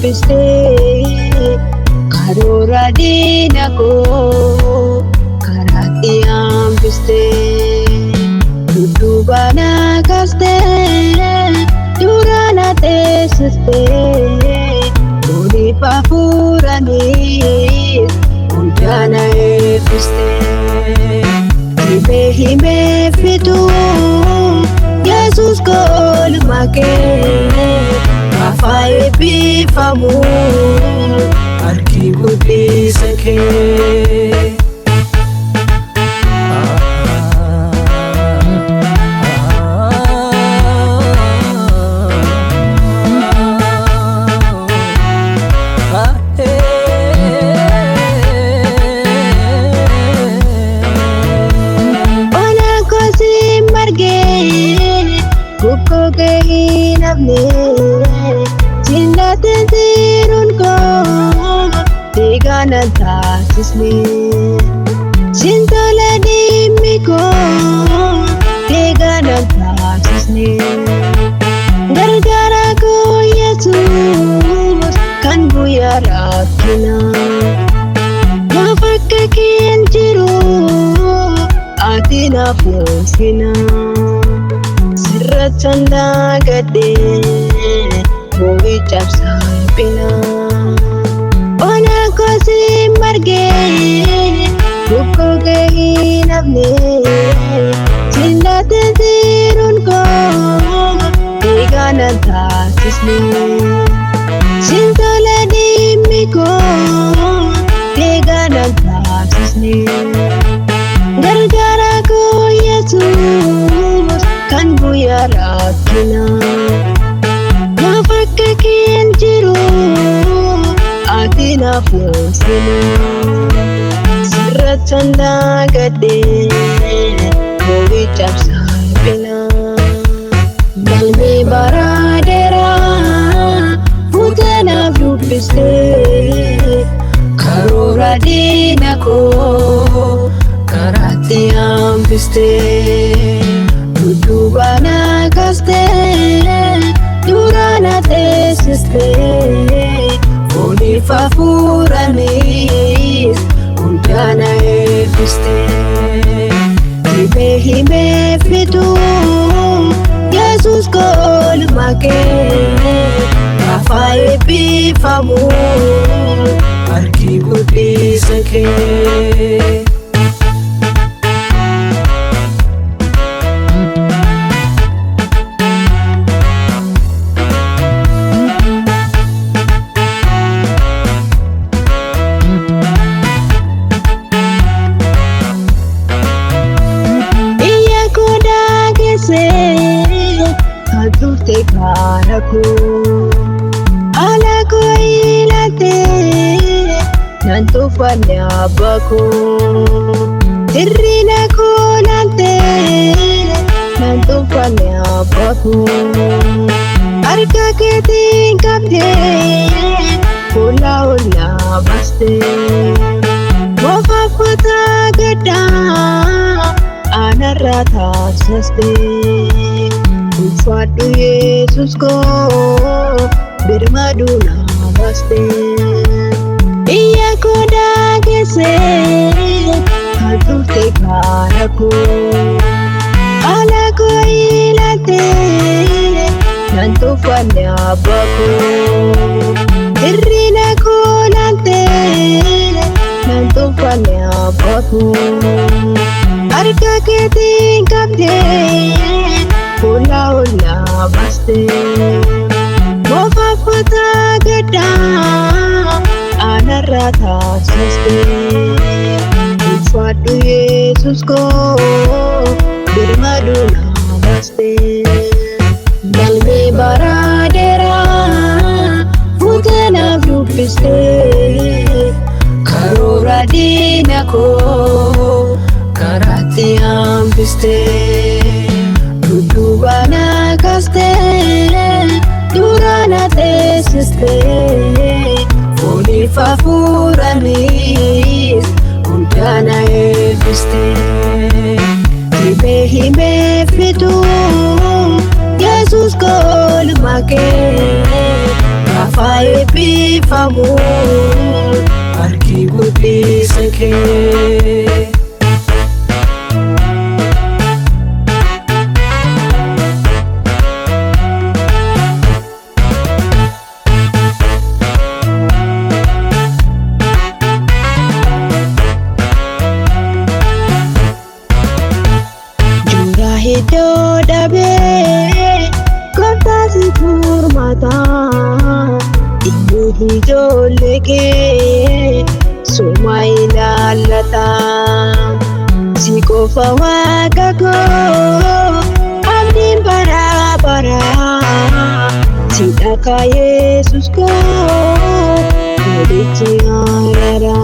dubbistee karoora diina koo karaatti hambistee dudduuba na kaastee dura na teessistee oliif hafuuraniis hundaa na eebbistee himee fituu Yesuus oolmaa kee afaan eebbifamu harki guddisa kee. Cintatin tirun kau Diganan taasisni Cintola dimiko Diganan taasisni Gargara ku Yesus Kan buya rakkina Mafakkakin jiru Ati nafuufina Sirrachanda gadee Boy cabsapina Ona kosi marge Buko kehinapne Cintatin tirun ko Diganan taasisni Cintola dimiko Diganan taasisni Gargara ku Yesus Kan buya rakkina Mafakkakin jiru Ati nafuufina Sirrachanda gadee Boy cabsapina Galmee baraadeeraa Fuutanaaf dubbistee karoora diina koo karaatti hambistee dudduuba na kaastee dura na teessistee oliif hafuuraniis hundaa na eebbistee himee fituu Yesuus oolmaa kee afaan eebbifamu harki guddisa kee. Adulte karaku Alaku ilate Nantu fanyabaku Tirina ku nante Nantu fanyabaku Harka keetiin qabde Hula hula baste Mofaffata gaddaa Anarra taasisaste Ufadhu Yesus ko birmadu na baste Iyya ko daagese Adulte karaku Ala ko ilate Nantu fanyabaku Irrina ko nante Nantu fanyabaku Harka keetiin qabde Hula hula baste Mofaffata gaddaa Anarra taasisaste Ufadhu Yesus ko birmadu na baste Galmee baraadeeraa Fuutanaaf dubbistee karoora diina koo karaatti hambistee dudduuba na kaastee dura na teessistee oliif hafuuraniis hundaa na eebbistee himee fituu Yesuus oolmaa kee afaan eebbifamu harki guddisa kee. Iddoo dhabee gooftaasi furmaata inni ijoollee kee suma ilaallata. Si qofa Waaqa koo abdiin bara baraa si dhaka Yesuus koo godichi araara.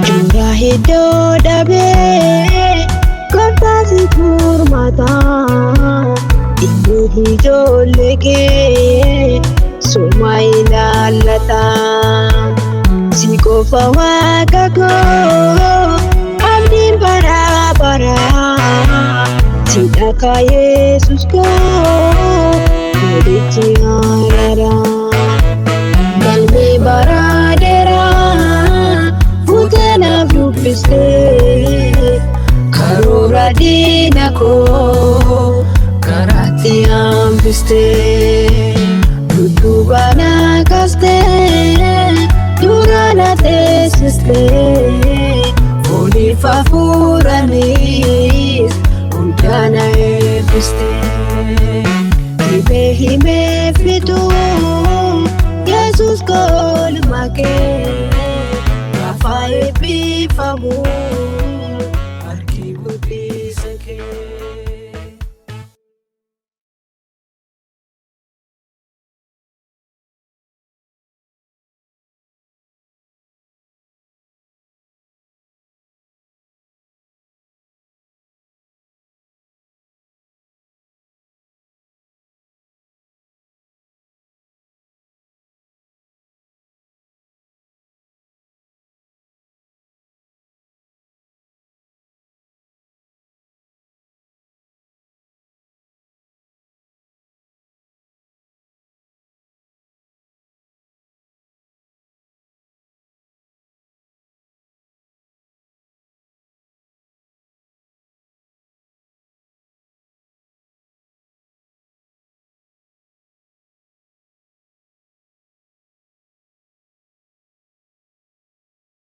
Jura iddoo dhabee gooftaasi furmaata inni ijoollee kee suma ilaallata. Si qofa Waaqa koo abdiin bara baraa si dhaka Yesuus koo godichi araara. Galmee bara dheeraa fuutee naaf dubbistee karoora diina koo karaatti hambistee. Dudduuba na kaastee dura na teessistee fooniif hafuuraanis hunda na eebbistee. Himee himee fixuu Yesuus kolma kee